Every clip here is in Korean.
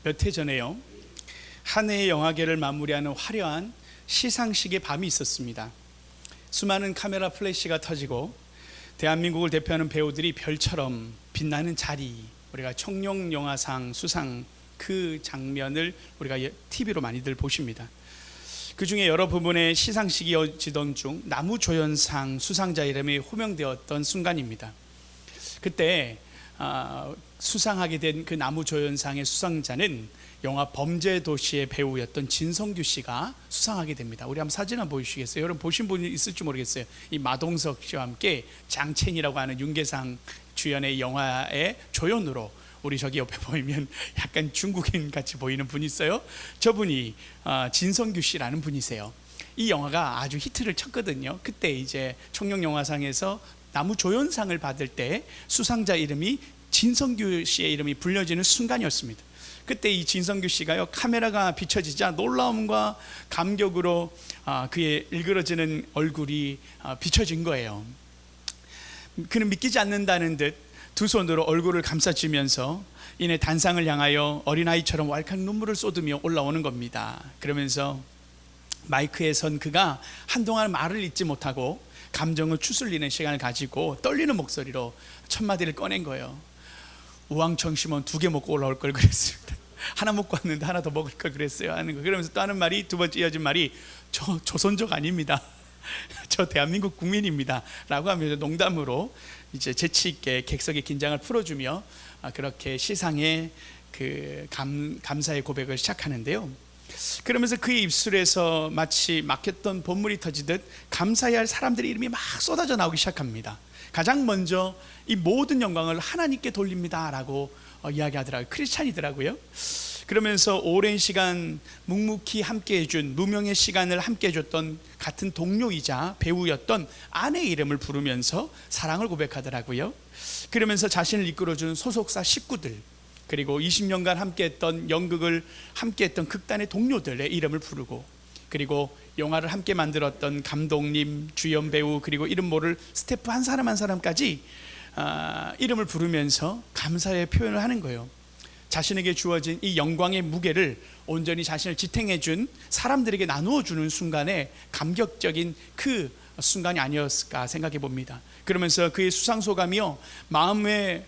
몇 해 전에요, 한 해의 영화계를 마무리하는 화려한 시상식의 밤이 있었습니다. 수많은 카메라 플래시가 터지고 대한민국을 대표하는 배우들이 별처럼 빛나는 자리, 우리가 청룡영화상 수상 그 장면을 우리가 TV로 많이들 보십니다. 그 중에 여러 부분의 시상식이 이어지던 중 나무조연상 수상자 이름이 호명되었던 순간입니다. 그때 수상하게 된 그 나무조연상의 수상자는 영화 범죄도시의 배우였던 진성규 씨가 수상하게 됩니다. 우리 한번 사진 한번 보여주시겠어요? 여러분 보신 분이 있을지 모르겠어요. 이 마동석 씨와 함께 장첸이라고 하는 윤계상 주연의 영화의 조연으로, 우리 저기 옆에 보이면 약간 중국인 같이 보이는 분이 있어요. 저분이 진성규 씨라는 분이세요. 이 영화가 아주 히트를 쳤거든요. 그때 이제 청룡영화상에서 나무조연상을 받을 때 수상자 이름이 진성규 씨의 이름이 불려지는 순간이었습니다. 그때 이 진성규 씨가요, 카메라가 비춰지자 놀라움과 감격으로 그의 일그러지는 얼굴이 비춰진 거예요. 그는 믿기지 않는다는 듯 두 손으로 얼굴을 감싸주면서 이내 단상을 향하여 어린아이처럼 왈칵 눈물을 쏟으며 올라오는 겁니다. 그러면서 마이크에 선 그가 한동안 말을 잇지 못하고 감정을 추슬리는 시간을 가지고 떨리는 목소리로 첫 마디를 꺼낸 거예요. 우왕청심원 2개 먹고 올라올 걸 그랬습니다. 하나 먹고 왔는데 하나 더 먹을 걸 그랬어요 하는 거. 그러면서 또 하는 말이, 두 번째 이어진 말이, 저 조선족 아닙니다. 저 대한민국 국민입니다 라고 하면서 농담으로 이제 재치 있게 객석의 긴장을 풀어주며 그렇게 시상의 그 감사의 고백을 시작하는데요. 그러면서 그의 입술에서 마치 막혔던 봇물이 터지듯 감사해야 할 사람들의 이름이 막 쏟아져 나오기 시작합니다. 가장 먼저 이 모든 영광을 하나님께 돌립니다 라고 이야기하더라고요. 크리스찬이더라고요. 그러면서 오랜 시간 묵묵히 함께 해준, 무명의 시간을 함께 해줬던 같은 동료이자 배우였던 아내의 이름을 부르면서 사랑을 고백하더라고요. 그러면서 자신을 이끌어준 소속사 식구들, 그리고 20년간 함께했던 연극을 함께했던 극단의 동료들의 이름을 부르고, 그리고 영화를 함께 만들었던 감독님, 주연 배우, 그리고 이름 모를 스태프 한 사람 한 사람까지 이름을 부르면서 감사의 표현을 하는 거예요. 자신에게 주어진 이 영광의 무게를 온전히 자신을 지탱해 준 사람들에게 나누어 주는 순간에 감격적인 그 순간이 아니었을까 생각해 봅니다. 그러면서 그의 수상 소감이요, 마음에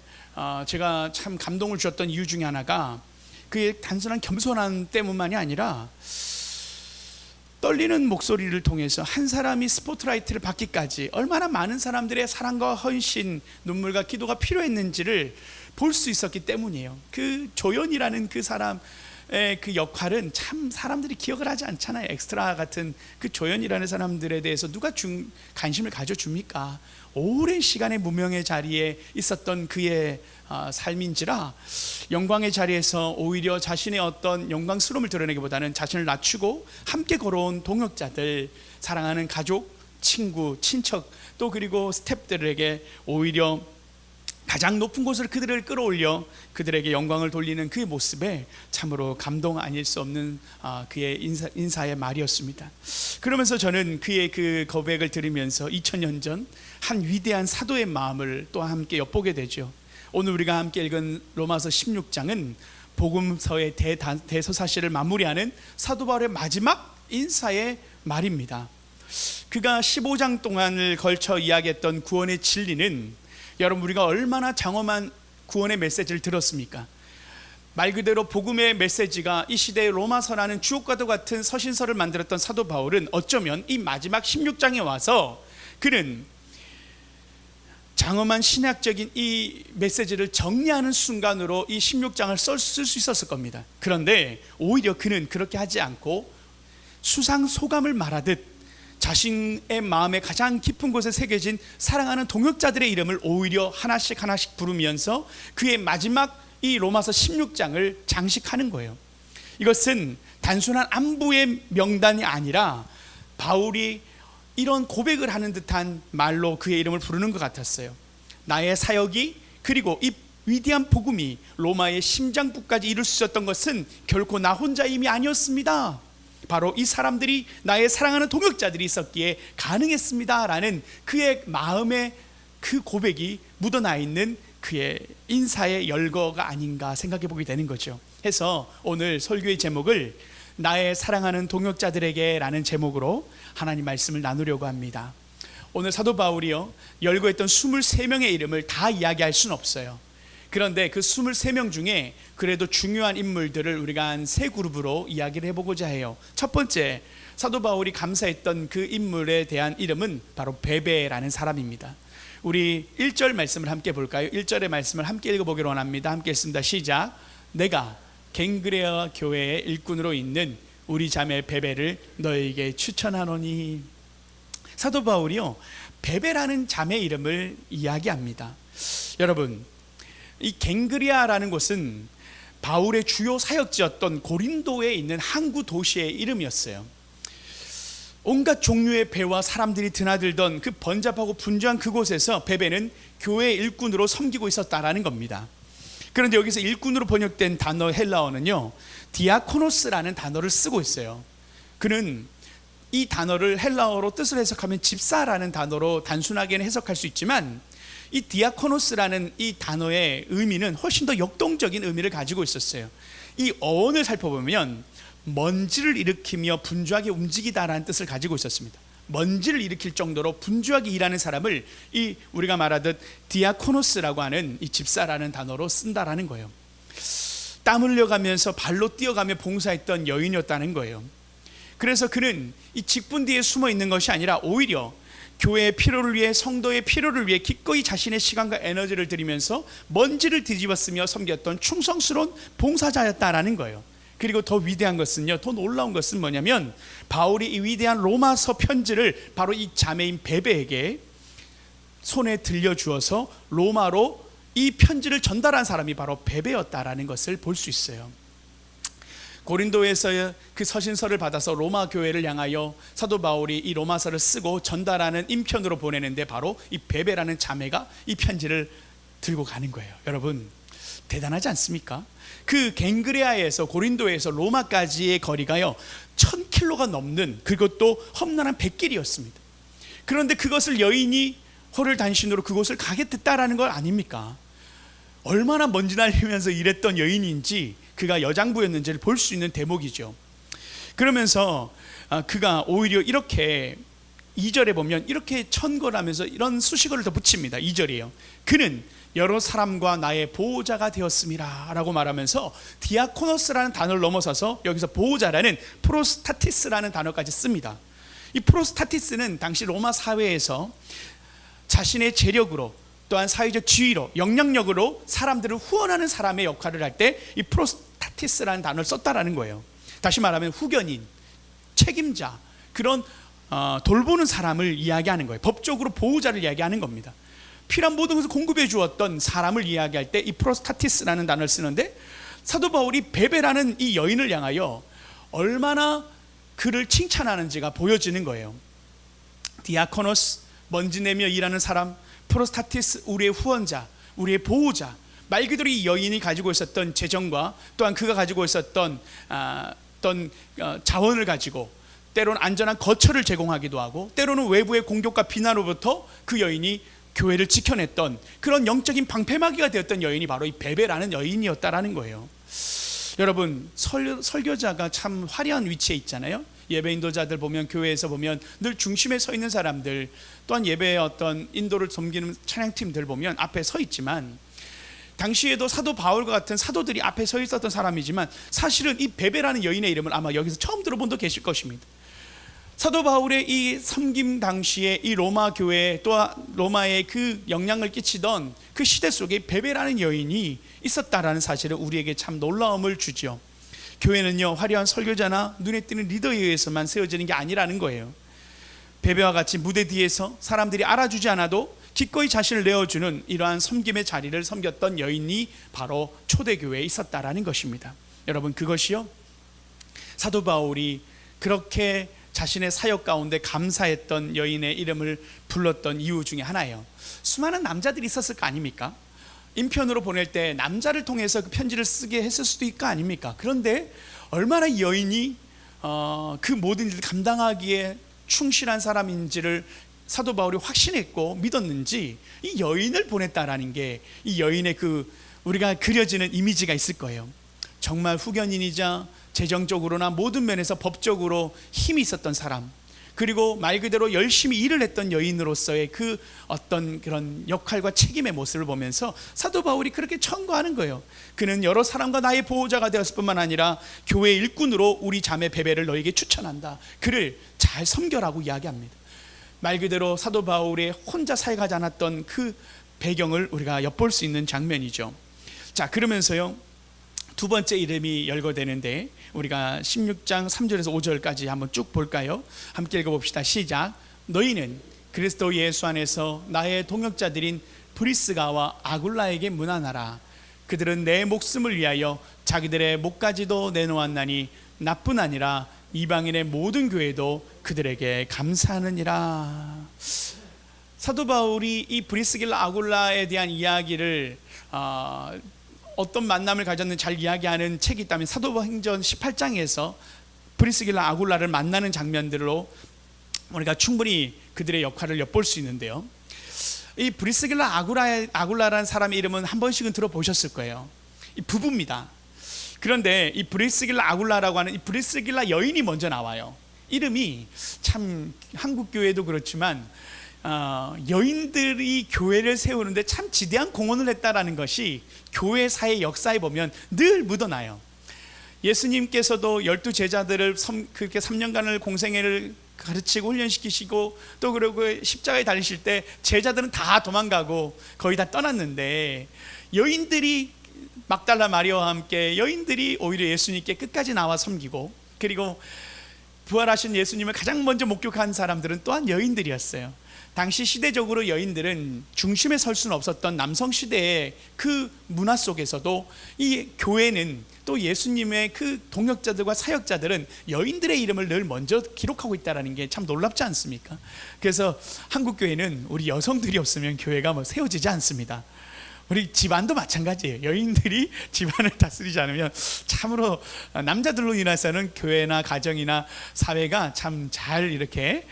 제가 참 감동을 주었던 이유 중에 하나가 그의 단순한 겸손함 때문만이 아니라 떨리는 목소리를 통해서 한 사람이 스포트라이트를 받기까지 얼마나 많은 사람들의 사랑과 헌신, 눈물과 기도가 필요했는지를 볼 수 있었기 때문이에요. 그 조연이라는 그 사람의 그 역할은 참 사람들이 기억을 하지 않잖아요. 엑스트라 같은 그 조연이라는 사람들에 대해서 누가 관심을 가져줍니까? 오랜 시간의 무명의 자리에 있었던 그의 삶인지라 영광의 자리에서 오히려 자신의 어떤 영광스러움을 드러내기보다는 자신을 낮추고 함께 걸어온 동역자들, 사랑하는 가족, 친구, 친척, 또 그리고 스태프들에게 오히려 가장 높은 곳으로 그들을 끌어올려 그들에게 영광을 돌리는 그의 모습에 참으로 감동 아닐 수 없는 그의 인사의 말이었습니다. 그러면서 저는 그의 그 고백을 들으면서 2000년 전 한 위대한 사도의 마음을 또 함께 엿보게 되죠. 오늘 우리가 함께 읽은 로마서 16장은 복음서의 대서사시를 마무리하는 사도 바울의 마지막 인사의 말입니다. 그가 15장 동안을 걸쳐 이야기했던 구원의 진리는, 여러분 우리가 얼마나 장엄한 구원의 메시지를 들었습니까? 말 그대로 복음의 메시지가 이 시대의 로마서라는 주옥과도 같은 서신서를 만들었던 사도 바울은 어쩌면 이 마지막 16장에 와서 그는 장엄한 신학적인 이 메시지를 정리하는 순간으로 이 16장을 쓸 수 있었을 겁니다. 그런데 오히려 그는 그렇게 하지 않고 수상 소감을 말하듯 자신의 마음의 가장 깊은 곳에 새겨진 사랑하는 동역자들의 이름을 오히려 하나씩 하나씩 부르면서 그의 마지막 이 로마서 16장을 장식하는 거예요. 이것은 단순한 안부의 명단이 아니라 바울이 이런 고백을 하는 듯한 말로 그의 이름을 부르는 것 같았어요. 나의 사역이, 그리고 이 위대한 복음이 로마의 심장부까지 이룰 수 있었던 것은 결코 나 혼자의 힘이 아니었습니다. 바로 이 사람들이, 나의 사랑하는 동역자들이 있었기에 가능했습니다 라는 그의 마음의 그 고백이 묻어나 있는 그의 인사의 열거가 아닌가 생각해 보게 되는 거죠. 해서 오늘 설교의 제목을 나의 사랑하는 동역자들에게 라는 제목으로 하나님 말씀을 나누려고 합니다. 오늘 사도 바울이요 열거했던 23명의 이름을 다 이야기할 수는 없어요. 그런데 그 23명 중에 그래도 중요한 인물들을 우리가 한 세 그룹으로 이야기를 해보고자 해요. 첫 번째, 사도 바울이 감사했던 그 인물에 대한 이름은 바로 베베라는 사람입니다. 우리 1절 말씀을 함께 볼까요? 1절의 말씀을 함께 읽어보기로 원합니다. 함께 읽습니다. 시작. 내가 갱그레아 교회의 일꾼으로 있는 우리 자매 베베를 너에게 추천하노니. 사도 바울이요 베베라는 자매 이름을 이야기합니다. 여러분, 이 갱그레아라는 곳은 바울의 주요 사역지였던 고린도에 있는 항구 도시의 이름이었어요. 온갖 종류의 배와 사람들이 드나들던 그 번잡하고 분주한 그곳에서 베베는 교회 일꾼으로 섬기고 있었다라는 겁니다. 그런데 여기서 일꾼으로 번역된 단어 헬라어는요 디아코노스라는 단어를 쓰고 있어요. 그는 이 단어를 헬라어로 뜻을 해석하면 집사라는 단어로 단순하게는 해석할 수 있지만, 이 디아코노스라는 이 단어의 의미는 훨씬 더 역동적인 의미를 가지고 있었어요. 이 어원을 살펴보면 먼지를 일으키며 분주하게 움직이다라는 뜻을 가지고 있었습니다. 먼지를 일으킬 정도로 분주하게 일하는 사람을 이 우리가 말하듯 디아코노스라고 하는 이 집사라는 단어로 쓴다라는 거예요. 땀 흘려가면서 발로 뛰어가며 봉사했던 여인이었다는 거예요. 그래서 그는 이 직분 뒤에 숨어 있는 것이 아니라 오히려 교회의 필요를 위해, 성도의 필요를 위해 기꺼이 자신의 시간과 에너지를 들이면서 먼지를 뒤집었으며 섬겼던 충성스러운 봉사자였다라는 거예요. 그리고 더 위대한 것은요, 더 놀라운 것은 뭐냐면 바울이 이 위대한 로마서 편지를 바로 이 자매인 베베에게 손에 들려주어서 로마로 이 편지를 전달한 사람이 바로 베베였다라는 것을 볼 수 있어요. 고린도에서 그 서신서를 받아서 로마 교회를 향하여 사도 바울이 이 로마서를 쓰고 전달하는 인편으로 보내는데 바로 이 베베라는 자매가 이 편지를 들고 가는 거예요. 여러분, 대단하지 않습니까? 그 갱그레아에서 고린도에서 로마까지의 거리가요 1000km가 넘는, 그것도 험난한 백길이었습니다. 그런데 그것을 여인이 허를 단신으로 그곳을 가겠다라는 걸 아닙니까? 얼마나 먼지 날리면서 일했던 여인인지, 그가 여장부였는지를 볼 수 있는 대목이죠. 그러면서 그가 오히려 이렇게 2절에 보면 이렇게 천거하면서 이런 수식어를 더 붙입니다. 2절이에요. 그는 여러 사람과 나의 보호자가 되었음이라 라고 말하면서 디아코노스라는 단어를 넘어서서 여기서 보호자라는 프로스타티스라는 단어까지 씁니다. 이 프로스타티스는 당시 로마 사회에서 자신의 재력으로, 또한 사회적 지위로, 영향력으로 사람들을 후원하는 사람의 역할을 할 때 이 프로스타티스라는 단어를 썼다라는 거예요. 다시 말하면 후견인, 책임자, 그런 돌보는 사람을 이야기하는 거예요. 법적으로 보호자를 이야기하는 겁니다. 필요한 모든 것을 공급해 주었던 사람을 이야기할 때 이 프로스타티스라는 단어를 쓰는데, 사도 바울이 베베라는 이 여인을 향하여 얼마나 그를 칭찬하는지가 보여지는 거예요. 디아코노스, 먼지 내며 일하는 사람, 프로스타티스, 우리의 후원자, 우리의 보호자. 말 그대로 이 여인이 가지고 있었던 재정과 또한 그가 가지고 있었던 어떤 자원을 가지고 때로는 안전한 거처를 제공하기도 하고, 때로는 외부의 공격과 비난으로부터 그 여인이 교회를 지켜냈던 그런 영적인 방패막이가 되었던 여인이 바로 이 베베라는 여인이었다라는 거예요. 여러분, 설교자가 참 화려한 위치에 있잖아요. 예배 인도자들 보면, 교회에서 보면 늘 중심에 서 있는 사람들, 또한 예배의 어떤 인도를 섬기는 찬양팀들 보면 앞에 서 있지만, 당시에도 사도 바울과 같은 사도들이 앞에 서 있었던 사람이지만, 사실은 이 베베라는 여인의 이름을 아마 여기서 처음 들어본 분도 계실 것입니다. 사도 바울의 이 섬김 당시에 이 로마 교회, 또 로마에 그 영향을 끼치던 그 시대 속에 베베라는 여인이 있었다라는 사실은 우리에게 참 놀라움을 주죠. 교회는요 화려한 설교자나 눈에 띄는 리더에 의해서만 세워지는 게 아니라는 거예요. 베베와 같이 무대 뒤에서 사람들이 알아주지 않아도 기꺼이 자신을 내어주는 이러한 섬김의 자리를 섬겼던 여인이 바로 초대교회에 있었다라는 것입니다. 여러분, 그것이요 사도 바울이 그렇게 자신의 사역 가운데 감사했던 여인의 이름을 불렀던 이유 중에 하나예요. 수많은 남자들이 있었을 거 아닙니까? 인편으로 보낼 때 남자를 통해서 그 편지를 쓰게 했을 수도 있을 거 아닙니까? 그런데 얼마나 이 여인이 그 모든 일을 감당하기에 충실한 사람인지를 사도 바울이 확신했고 믿었는지 이 여인을 보냈다라는 게 이 여인의 그 우리가 그려지는 이미지가 있을 거예요. 정말 후견인이자 재정적으로나 모든 면에서 법적으로 힘이 있었던 사람, 그리고 말 그대로 열심히 일을 했던 여인으로서의 그 어떤 그런 역할과 책임의 모습을 보면서 사도 바울이 그렇게 청구하는 거예요. 그는 여러 사람과 나의 보호자가 되었을 뿐만 아니라 교회 일꾼으로 우리 자매 베베를 너에게 추천한다. 그를 잘 섬겨라고 이야기합니다. 말 그대로 사도 바울의 혼자 살아가지 않았던 그 배경을 우리가 엿볼 수 있는 장면이죠. 자, 그러면서요, 두 번째 이름이 열거되는데 우리가 16장 3절에서 5절까지 한번 쭉 볼까요? 함께 읽어봅시다. 시작. 너희는 그리스도 예수 안에서 나의 동역자들인 브리스가와 아굴라에게 문안하라. 그들은 내 목숨을 위하여 자기들의 목까지도 내놓았나니 나뿐 아니라 이방인의 모든 교회도 그들에게 감사하느니라. 사도 바울이 이 브리스길라 아굴라에 대한 이야기를 어떤 만남을 가졌는지 잘 이야기하는 책이 있다면 사도행전 18장에서 브리스길라 아굴라를 만나는 장면들로 우리가 충분히 그들의 역할을 엿볼 수 있는데요, 이 브리스길라 아굴라라는 사람의 이름은 한 번씩은 들어보셨을 거예요. 이 부부입니다. 그런데 이 브리스길라 아굴라라고 하는 이 브리스길라 여인이 먼저 나와요. 이름이 참 한국 교회도 그렇지만 여인들이 교회를 세우는데 참 지대한 공헌을 했다라는 것이 교회사의 역사에 보면 늘 묻어나요. 예수님께서도 12제자들을 그렇게 3년간을 공생애를 가르치고 훈련시키시고 또 그리고 십자가에 달리실 때 제자들은 다 도망가고 거의 다 떠났는데 여인들이 막달라 마리아와 함께 여인들이 오히려 예수님께 끝까지 나와 섬기고, 그리고 부활하신 예수님을 가장 먼저 목격한 사람들은 또한 여인들이었어요. 당시 시대적으로 여인들은 중심에 설 수는 없었던 남성 시대의 그 문화 속에서도 이 교회는 또 예수님의 그 동역자들과 사역자들은 여인들의 이름을 늘 먼저 기록하고 있다는 게 참 놀랍지 않습니까? 그래서 한국 교회는 우리 여성들이 없으면 교회가 세워지지 않습니다. 우리 집안도 마찬가지예요. 여인들이 집안을 다스리지 않으면 참으로 남자들로 인해서는 교회나 가정이나 사회가 참 잘 이렇게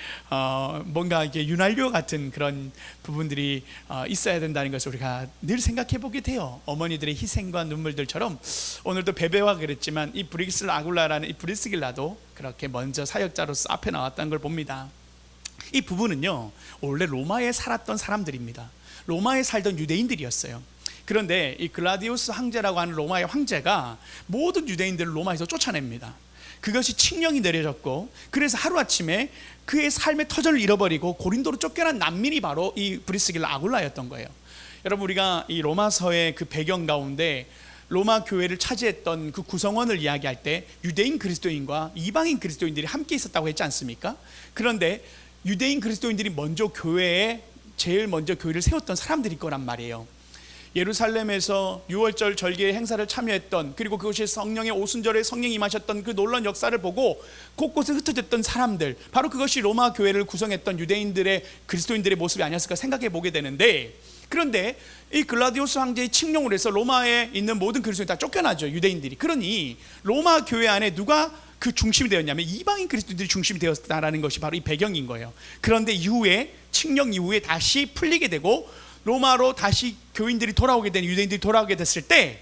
뭔가 이게 윤활유 같은 그런 부분들이 있어야 된다는 것을 우리가 늘 생각해 보게 돼요. 어머니들의 희생과 눈물들처럼 오늘도 베베와 그랬지만 이 브리스길라 아굴라라는 이 브리스길라도 그렇게 먼저 사역자로서 앞에 나왔다는 걸 봅니다. 이 부부는요, 원래 로마에 살았던 사람들입니다. 로마에 살던 유대인들이었어요. 그런데 이 글라디우스 황제라고 하는 로마의 황제가 모든 유대인들을 로마에서 쫓아냅니다. 그것이 칙령이 내려졌고, 그래서 하루아침에 그의 삶의 터전을 잃어버리고 고린도로 쫓겨난 난민이 바로 이 브리스길라 아굴라였던 거예요. 여러분, 우리가 이 로마서의 그 배경 가운데 로마 교회를 차지했던 그 구성원을 이야기할 때 유대인 그리스도인과 이방인 그리스도인들이 함께 있었다고 했지 않습니까? 그런데 유대인 그리스도인들이 먼저 제일 먼저 교회를 세웠던 사람들일 거란 말이에요. 예루살렘에서 6월절 절기의 행사를 참여했던, 그리고 그것이 성령의 오순절에 성령이 임하셨던 그 놀라운 역사를 보고 곳곳에 흩어졌던 사람들, 바로 그것이 로마 교회를 구성했던 유대인들의 그리스도인들의 모습이 아니었을까 생각해 보게 되는데, 그런데 이 글라디우스 황제의 칙령으로 해서 로마에 있는 모든 그리스도인이 다 쫓겨나죠, 유대인들이. 그러니 로마 교회 안에 누가 그 중심이 되었냐면 이방인 그리스도인들이 중심이 되었다라는 것이 바로 이 배경인 거예요. 그런데 이후에 칙령 이후에 다시 풀리게 되고 로마로 다시 교인들이 돌아오게 된, 유대인들이 돌아오게 됐을 때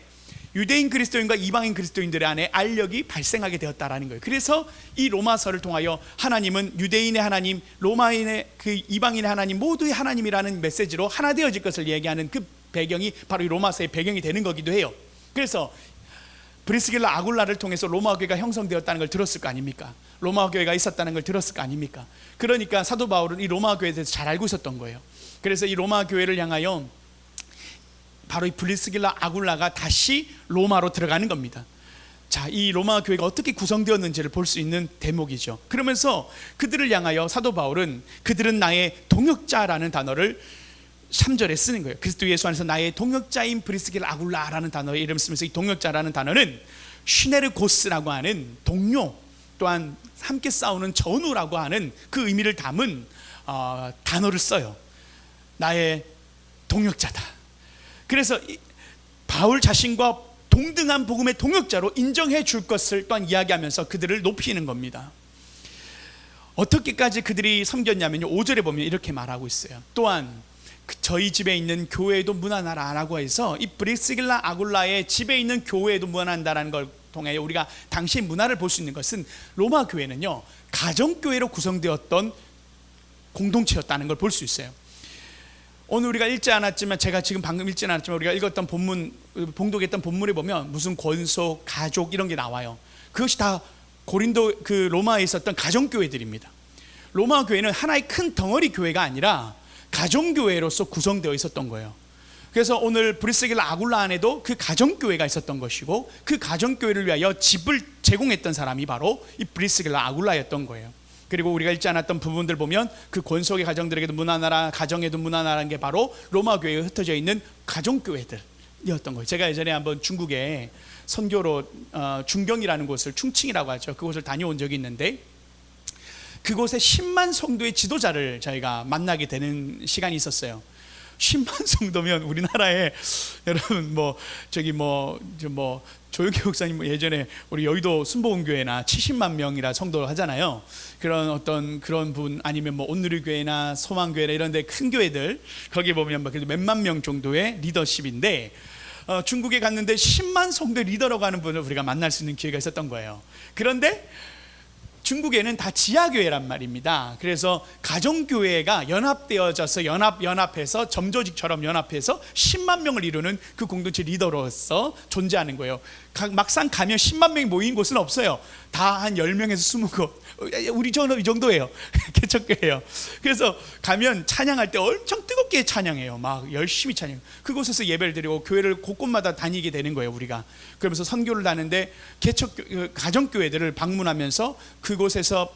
유대인 그리스도인과 이방인 그리스도인들의 안에 알력이 발생하게 되었다라는 거예요. 그래서 이 로마서를 통하여 하나님은 유대인의 하나님, 로마인의 그 이방인의 하나님, 모두의 하나님이라는 메시지로 하나 되어질 것을 얘기하는 그 배경이 바로 이 로마서의 배경이 되는 거기도 해요. 그래서 브리스길라 아굴라를 통해서 로마 교회가 형성되었다는 걸 들었을 거 아닙니까? 로마 교회가 있었다는 걸 들었을 거 아닙니까? 그러니까 사도 바울은 이 로마 교회에 대해서 잘 알고 있었던 거예요. 그래서 이 로마 교회를 향하여 바로 이 브리스길라 아굴라가 다시 로마로 들어가는 겁니다. 자, 이 로마 교회가 어떻게 구성되었는지를 볼 수 있는 대목이죠. 그러면서 그들을 향하여 사도 바울은 그들은 나의 동역자라는 단어를 3절에 쓰는 거예요. 그리스도 예수 안에서 나의 동역자인 브리스길라 아굴라라는 단어의 이름을 쓰면서 이 동역자라는 단어는 시네르고스라고 하는 동료, 또한 함께 싸우는 전우라고 하는 그 의미를 담은 단어를 써요. 나의 동역자다. 그래서 바울 자신과 동등한 복음의 동역자로 인정해 줄 것을 또한 이야기하면서 그들을 높이는 겁니다. 어떻게까지 그들이 섬겼냐면요, 5절에 보면 이렇게 말하고 있어요. 또한 저희 집에 있는 교회에도 문안하라 라고 해서 이 브리스길라 아굴라의 집에 있는 교회에도 문안한다라는 걸 통해 우리가 당시의 문화를 볼 수 있는 것은 로마 교회는요 가정교회로 구성되었던 공동체였다는 걸 볼 수 있어요. 오늘 우리가 읽지 않았지만, 제가 지금 방금 읽지 않았지만 우리가 읽었던 본문, 봉독했던 본문에 보면 무슨 권속, 가족 이런 게 나와요. 그것이 다 고린도 그 로마에 있었던 가정교회들입니다. 로마 교회는 하나의 큰 덩어리 교회가 아니라 가정교회로서 구성되어 있었던 거예요. 그래서 오늘 브리스길라 아굴라 안에도 그 가정교회가 있었던 것이고, 그 가정교회를 위하여 집을 제공했던 사람이 바로 이 브리스길라 아굴라였던 거예요. 그리고 우리가 읽지 않았던 부분들 보면 그 권속의 가정들에게도 문화나라, 가정에도 문화나라는 게 바로 로마 교회에 흩어져 있는 가정교회들이었던 거예요. 제가 예전에 한번 중국에 선교로 중경이라는 곳을, 충칭이라고 하죠, 그곳을 다녀온 적이 있는데, 그곳에 10만 성도의 지도자를 저희가 만나게 되는 시간이 있었어요. 10만 성도면 우리나라에 여러분 조용기 목사님 예전에 우리 여의도 순복음교회나 70만 명이라 성도를 하잖아요. 그런 분, 아니면 온누리교회나 소망교회나 이런 데 큰 교회들, 거기 보면 그래도 몇만 명 정도의 리더십인데, 중국에 갔는데 10만 성도의 리더라고 하는 분을 우리가 만날 수 있는 기회가 있었던 거예요. 그런데 중국에는 다 지하교회란 말입니다. 그래서 가정교회가 연합되어져서 연합해서 점조직처럼 연합해서 10만 명을 이루는 그 공동체 리더로서 존재하는 거예요. 막상 가면 10만 명이 모인 곳은 없어요. 다 한 10명에서 20곳. 우리 저는 이 정도예요. 개척교회예요. 그래서 가면 찬양할 때 엄청 뜨겁게 찬양해요. 막 열심히 찬양. 그곳에서 예배를 드리고 교회를 곳곳마다 다니게 되는 거예요, 우리가. 그러면서 선교를 하는데 가정교회들을 방문하면서 그곳에서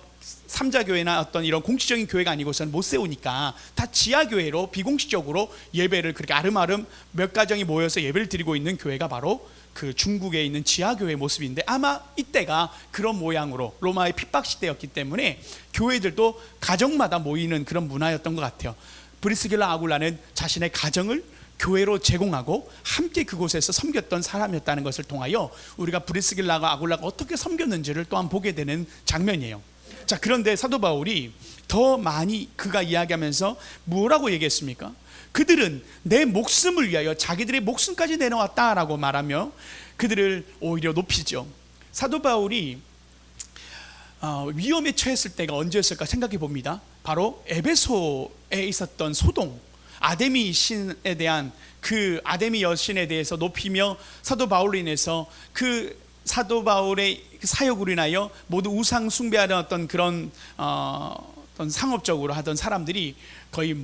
삼자교회나 어떤 이런 공식적인 교회가 아니고서는 못 세우니까 다 지하교회로 비공식적으로 예배를, 그렇게 아름아름 몇 가정이 모여서 예배를 드리고 있는 교회가 바로 그 중국에 있는 지하교회의 모습인데, 아마 이때가 그런 모양으로 로마의 핍박시대였기 때문에 교회들도 가정마다 모이는 그런 문화였던 것 같아요. 브리스길라 아굴라는 자신의 가정을 교회로 제공하고 함께 그곳에서 섬겼던 사람이었다는 것을 통하여 우리가 브리스길라가 아굴라가 어떻게 섬겼는지를 또한 보게 되는 장면이에요. 자, 그런데 사도 바울이 더 많이 그가 이야기하면서 뭐라고 얘기했습니까? 그들은 내 목숨을 위하여 자기들의 목숨까지 내놓았다라고 말하며 그들을 오히려 높이죠. 사도 바울이 위험에 처했을 때가 언제였을까 생각해 봅니다. 바로 에베소에 있었던 소동, 아데미 신에 대한 그 아데미 여신에 대해서 높이며 사도 바울로 인해서 그 사도 바울의 사역으로 인하여 모두 우상 숭배하는 어떤 그런 어떤 상업적으로 하던 사람들이 거의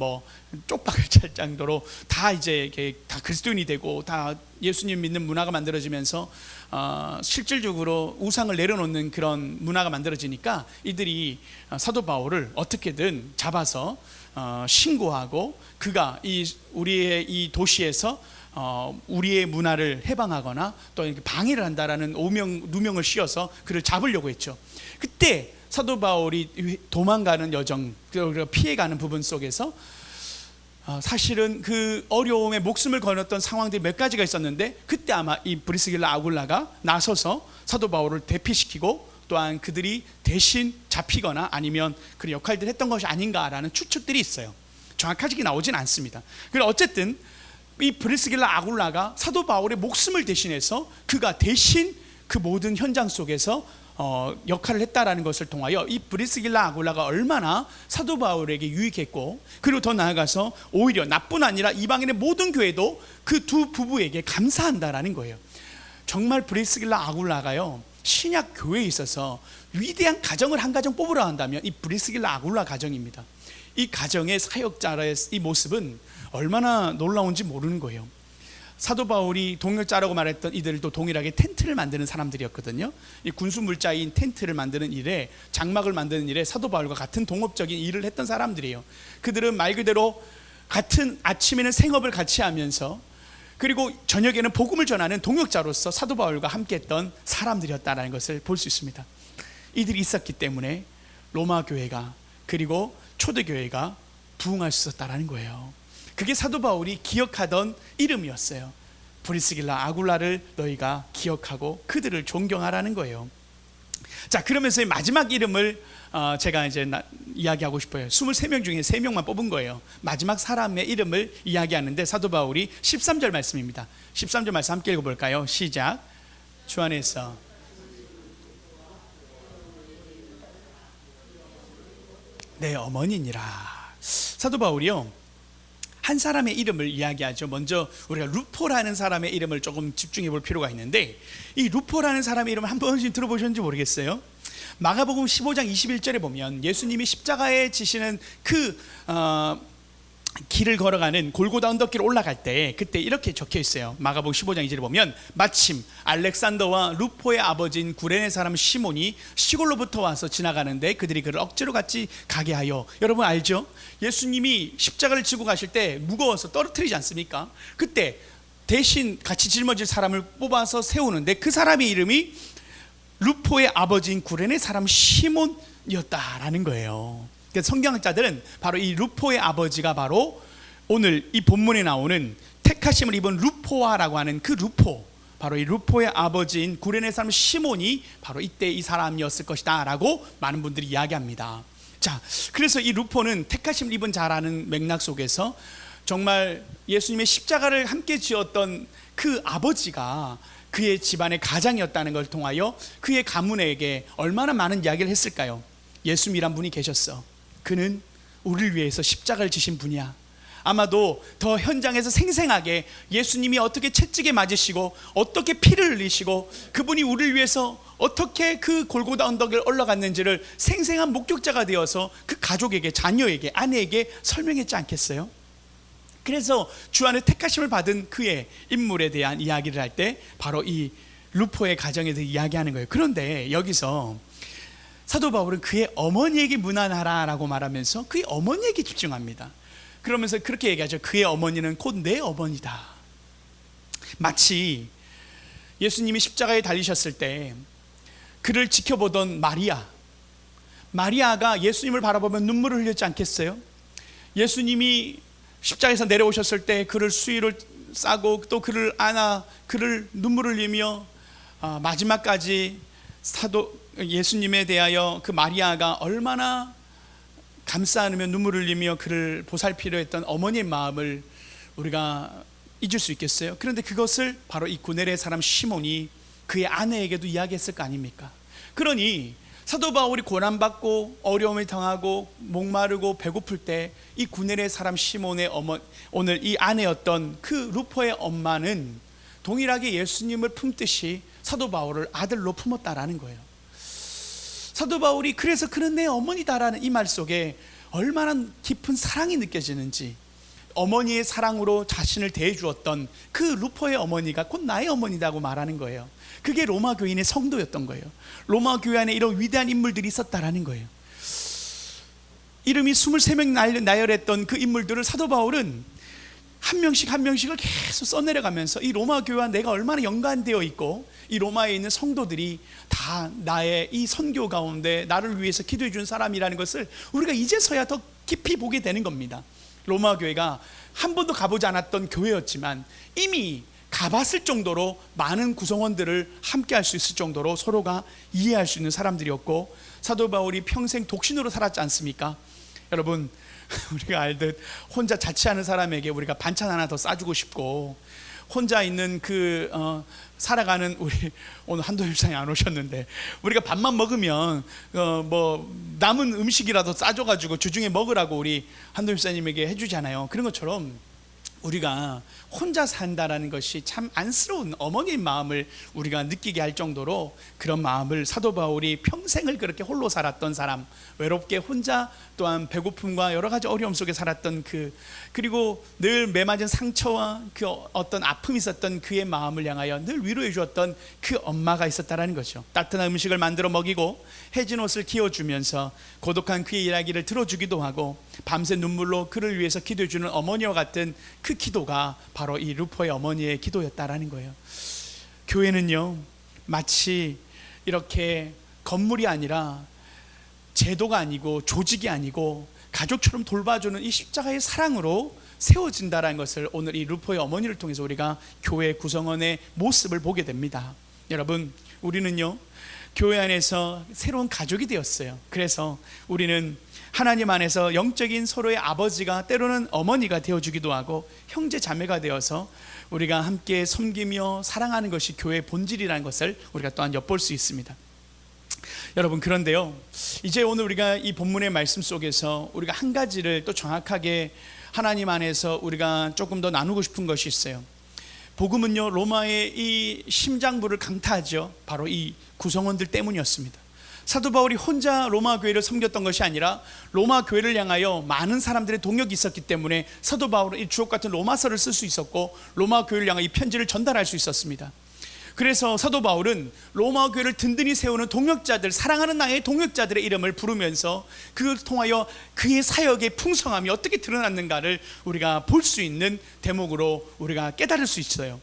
쪽박을 찰 정도로 다 이제 다 그리스도인이 되고 다 예수님 믿는 문화가 만들어지면서 실질적으로 우상을 내려놓는 그런 문화가 만들어지니까 이들이 사도 바울을 어떻게든 잡아서 신고하고 그가 우리의 이 도시에서 우리의 문화를 해방하거나 또 방해를 한다라는 누명을 씌워서 그를 잡으려고 했죠. 그때 사도 바울이 도망가는 여정, 피해가는 부분 속에서 사실은 그 어려움에 목숨을 걸었던 상황들이 몇 가지가 있었는데, 그때 아마 이 브리스길라 아굴라가 나서서 사도 바울을 대피시키고 또한 그들이 대신 잡히거나 아니면 그런 역할들을 했던 것이 아닌가라는 추측들이 있어요. 정확하게 나오진 않습니다. 그래서 어쨌든 이 브리스길라 아굴라가 사도 바울의 목숨을 대신해서 그가 대신 그 모든 현장 속에서 역할을 했다라는 것을 통하여 이 브리스길라 아굴라가 얼마나 사도 바울에게 유익했고, 그리고 더 나아가서 오히려 나뿐 아니라 이방인의 모든 교회도 그 두 부부에게 감사한다라는 거예요. 정말 브리스길라 아굴라가요, 신약 교회에 있어서 위대한 가정을 한 가정 뽑으라 한다면 이 브리스길라 아굴라 가정입니다. 이 가정의 사역자의 이 모습은 얼마나 놀라운지 모르는 거예요. 사도 바울이 동역자라고 말했던 이들도 동일하게 텐트를 만드는 사람들이었거든요. 이 군수 물자인 텐트를 만드는 일에, 장막을 만드는 일에 사도 바울과 같은 동업적인 일을 했던 사람들이에요. 그들은 말 그대로 같은 아침에는 생업을 같이 하면서 그리고 저녁에는 복음을 전하는 동역자로서 사도 바울과 함께했던 사람들이었다는 것을 볼 수 있습니다. 이들이 있었기 때문에 로마 교회가 그리고 초대교회가 부흥할 수 있었다는 거예요. 그게 사도 바울이 기억하던 이름이었어요. 브리스길라 아굴라를 너희가 기억하고 그들을 존경하라는 거예요. 자, 그러면서 마지막 이름을 제가 이제 이야기하고 싶어요. 23명 중에 3명만 뽑은 거예요. 마지막 사람의 이름을 이야기하는데 사도 바울이 13절 말씀입니다. 13절 말씀 함께 읽어볼까요? 시작. 주 안에서 내 어머니니라. 사도 바울이요, 한 사람의 이름을 이야기하죠. 먼저 우리가 루포라는 사람의 이름을 조금 집중해 볼 필요가 있는데, 이 루포라는 사람의 이름을 한 번씩 들어보셨는지 모르겠어요. 마가복음 15장 21절에 보면 예수님이 십자가에 지시는 그 길을 걸어가는 골고다 언덕길 올라갈 때 그때 이렇게 적혀 있어요. 마가복음 15장 2절에 보면 마침 알렉산더와 루포의 아버지인 구레네 사람 시몬이 시골로부터 와서 지나가는데 그들이 그를 억지로 같이 가게 하여. 여러분 알죠? 예수님이 십자가를 지고 가실 때 무거워서 떨어뜨리지 않습니까? 그때 대신 같이 짊어질 사람을 뽑아서 세우는데 그 사람의 이름이 루포의 아버지인 구레네 사람 시몬이었다라는 거예요. 성경학자들은 바로 이 루포의 아버지가 바로 오늘 이 본문에 나오는 택하심을 입은 루포아라고 하는 그 루포, 바로 이 루포의 아버지인 구레네 사람 시몬이 바로 이때 이 사람이었을 것이다 라고 많은 분들이 이야기합니다. 자, 그래서 이 루포는 택하심을 입은 자라는 맥락 속에서 정말 예수님의 십자가를 함께 지었던 그 아버지가 그의 집안의 가장이었다는 걸 통하여 그의 가문에게 얼마나 많은 이야기를 했을까요? 예수님이란 분이 계셨어. 그는 우리를 위해서 십자가를 지신 분이야. 아마도 더 현장에서 생생하게 예수님이 어떻게 채찍에 맞으시고 어떻게 피를 흘리시고 그분이 우리를 위해서 어떻게 그 골고다 언덕을 올라갔는지를 생생한 목격자가 되어서 그 가족에게, 자녀에게, 아내에게 설명했지 않겠어요? 그래서 주 안에 택하심을 받은 그의 인물에 대한 이야기를 할 때 바로 이 루포의 가정에 대해 이야기하는 거예요. 그런데 여기서 사도 바울은 그의 어머니에게 문안하라라고 말하면서 그의 어머니에게 집중합니다. 그러면서 그렇게 얘기하죠. 그의 어머니는 곧 내 어머니다. 마치 예수님이 십자가에 달리셨을 때 그를 지켜보던 마리아가 예수님을 바라보면 눈물을 흘렸지 않겠어요? 예수님이 십자가에서 내려오셨을 때 그를 수의를 싸고 또 그를 안아 그를 눈물을 흘리며 마지막까지 예수님에 대하여 그 마리아가 얼마나 감싸 안으며 눈물을 흘리며 그를 보살피려 했던 어머니의 마음을 우리가 잊을 수 있겠어요? 그런데 그것을 바로 이 구레네 사람 시몬이 그의 아내에게도 이야기했을 거 아닙니까? 그러니 사도 바울이 고난받고 어려움을 당하고 목마르고 배고플 때 이 구레네 사람 시몬의 오늘 이 아내였던 그 루포의 엄마는 동일하게 예수님을 품듯이 사도 바울을 아들로 품었다라는 거예요. 사도 바울이 그래서 그는 내 어머니다라는 이 말 속에 얼마나 깊은 사랑이 느껴지는지, 어머니의 사랑으로 자신을 대해주었던 그 루포의 어머니가 곧 나의 어머니다고 말하는 거예요. 그게 로마 교인의 성도였던 거예요. 로마 교회 안에 이런 위대한 인물들이 있었다라는 거예요. 이름이 23명 나열했던 그 인물들을 사도 바울은 한 명씩 한 명씩을 계속 써내려가면서 이 로마 교회와 내가 얼마나 연관되어 있고 이 로마에 있는 성도들이 다 나의 이 선교 가운데 나를 위해서 기도해 준 사람이라는 것을 우리가 이제서야 더 깊이 보게 되는 겁니다. 로마 교회가 한 번도 가보지 않았던 교회였지만 이미 가봤을 정도로 많은 구성원들을 함께 할 수 있을 정도로 서로가 이해할 수 있는 사람들이었고, 사도 바울이 평생 독신으로 살았지 않습니까? 여러분, 우리가 알듯 혼자 자취하는 사람에게 우리가 반찬 하나 더 싸주고 싶고, 혼자 있는 살아가는 우리 오늘 한도 집사님 안 오셨는데 우리가 밥만 먹으면 뭐 남은 음식이라도 싸줘가지고 주중에 먹으라고 우리 한도 집사님에게 해주잖아요. 그런 것처럼 우리가 혼자 산다라는 것이 참 안쓰러운 어머니의 마음을 우리가 느끼게 할 정도로 그런 마음을 사도 바울이 평생을 그렇게 홀로 살았던 사람, 외롭게 혼자 또한 배고픔과 여러 가지 어려움 속에 살았던 그리고 늘 매맞은 상처와 그 어떤 아픔이 있었던 그의 마음을 향하여 늘 위로해 주었던 그 엄마가 있었다라는 거죠. 따뜻한 음식을 만들어 먹이고 해진 옷을 끼워주면서 고독한 그의 이야기를 들어주기도 하고 밤새 눈물로 그를 위해서 기도해 주는 어머니와 같은 그 기도가 바로 이 루포의 어머니의 기도였다라는 거예요. 교회는요, 마치 이렇게 건물이 아니라 제도가 아니고 조직이 아니고 가족처럼 돌봐주는 이 십자가의 사랑으로 세워진다는 것을 오늘 이 루포의 어머니를 통해서 우리가 교회 구성원의 모습을 보게 됩니다. 여러분, 우리는요 교회 안에서 새로운 가족이 되었어요. 그래서 우리는 하나님 안에서 영적인 서로의 아버지가, 때로는 어머니가 되어주기도 하고 형제 자매가 되어서 우리가 함께 섬기며 사랑하는 것이 교회의 본질이라는 것을 우리가 또한 엿볼 수 있습니다. 여러분, 그런데요, 이제 오늘 우리가 이 본문의 말씀 속에서 우리가 한 가지를 또 정확하게 하나님 안에서 우리가 조금 더 나누고 싶은 것이 있어요. 복음은요, 로마의 이 심장부를 강타하죠. 바로 이 구성원들 때문이었습니다. 사도 바울이 혼자 로마 교회를 섬겼던 것이 아니라 로마 교회를 향하여 많은 사람들의 동역이 있었기 때문에 사도 바울은 이 주옥 같은 로마서를 쓸 수 있었고, 로마 교회를 향해 이 편지를 전달할 수 있었습니다. 그래서 사도 바울은 로마 교회를 든든히 세우는 동역자들, 사랑하는 나의 동역자들의 이름을 부르면서 그걸 통하여 그의 사역의 풍성함이 어떻게 드러났는가를 우리가 볼 수 있는 대목으로 우리가 깨달을 수 있어요.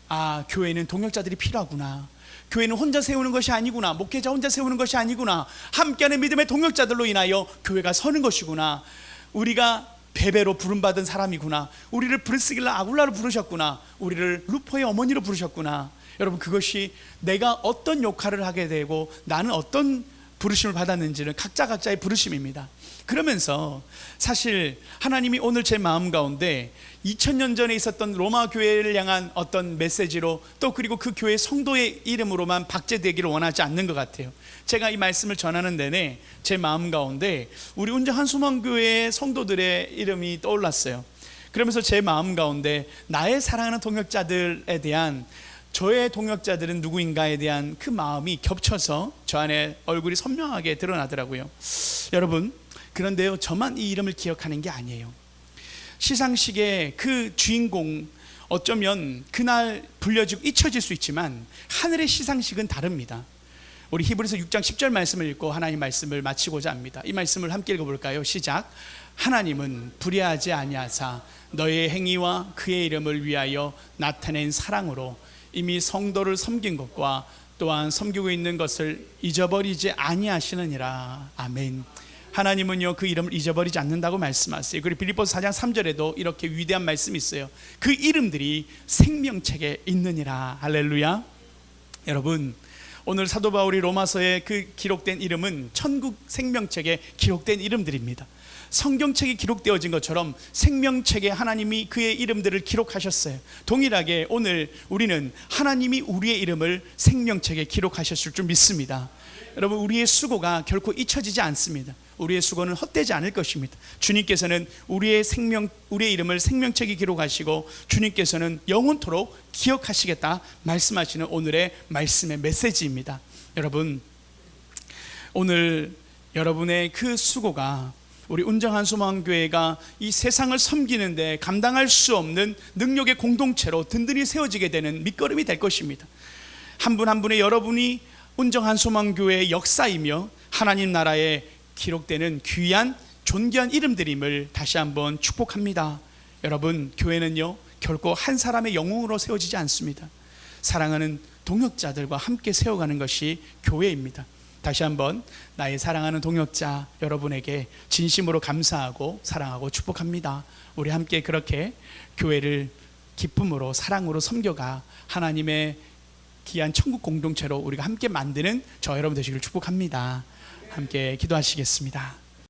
아, 교회는 동역자들이 필요하구나. 교회는 혼자 세우는 것이 아니구나. 목회자 혼자 세우는 것이 아니구나. 함께하는 믿음의 동역자들로 인하여 교회가 서는 것이구나. 우리가 베베로 부름받은 사람이구나. 우리를 브리스길라 아굴라로 부르셨구나. 우리를 루포의 어머니로 부르셨구나. 여러분, 그것이 내가 어떤 역할을 하게 되고 나는 어떤 부르심을 받았는지는 각자의 부르심입니다. 그러면서 사실 하나님이 오늘 제 마음 가운데 2000년 전에 있었던 로마 교회를 향한 어떤 메시지로, 또 그리고 그 교회 성도의 이름으로만 박제되기를 원하지 않는 것 같아요. 제가 이 말씀을 전하는 내내 제 마음 가운데 우리 운정 한수망교회의 성도들의 이름이 떠올랐어요. 그러면서 제 마음 가운데 나의 사랑하는 동역자들에 대한, 저의 동역자들은 누구인가에 대한 그 마음이 겹쳐서 저 안에 얼굴이 선명하게 드러나더라고요. 여러분, 그런데요, 저만 이 이름을 기억하는 게 아니에요. 시상식의 그 주인공, 어쩌면 그날 불려지고 잊혀질 수 있지만 하늘의 시상식은 다릅니다. 우리 히브리서 6장 10절 말씀을 읽고 하나님 말씀을 마치고자 합니다. 이 말씀을 함께 읽어볼까요? 시작. 하나님은 불의하지 아니하사 너의 행위와 그의 이름을 위하여 나타낸 사랑으로 이미 성도를 섬긴 것과 또한 섬기고 있는 것을 잊어버리지 아니하시느니라. 아멘. 하나님은요, 그 이름을 잊어버리지 않는다고 말씀하세요. 그리고 빌립보서 4장 3절에도 이렇게 위대한 말씀이 있어요. 그 이름들이 생명책에 있느니라. 할렐루야. 여러분, 오늘 사도 바울이 로마서에 그 기록된 이름은 천국 생명책에 기록된 이름들입니다. 성경책이 기록되어진 것처럼 생명책에 하나님이 그의 이름들을 기록하셨어요. 동일하게 오늘 우리는 하나님이 우리의 이름을 생명책에 기록하셨을 줄 믿습니다. 여러분, 우리의 수고가 결코 잊혀지지 않습니다. 우리의 수고는 헛되지 않을 것입니다. 주님께서는 우리의 이름을 생명책에 기록하시고 주님께서는 영원토록 기억하시겠다 말씀하시는 오늘의 말씀의 메시지입니다. 여러분, 오늘 여러분의 그 수고가 우리 운정한소망교회가 이 세상을 섬기는데 감당할 수 없는 능력의 공동체로 든든히 세워지게 되는 밑거름이 될 것입니다. 한 분 한 분의 여러분이 운정한소망교회의 역사이며 하나님 나라에 기록되는 귀한 존귀한 이름들임을 다시 한번 축복합니다. 여러분, 교회는요, 결코 한 사람의 영웅으로 세워지지 않습니다. 사랑하는 동역자들과 함께 세워가는 것이 교회입니다. 다시 한번 나의 사랑하는 동역자 여러분에게 진심으로 감사하고 사랑하고 축복합니다. 우리 함께 그렇게 교회를 기쁨으로 사랑으로 섬겨가 하나님의 귀한 천국 공동체로 우리가 함께 만드는 저 여러분 되시기를 축복합니다. 함께 기도하시겠습니다.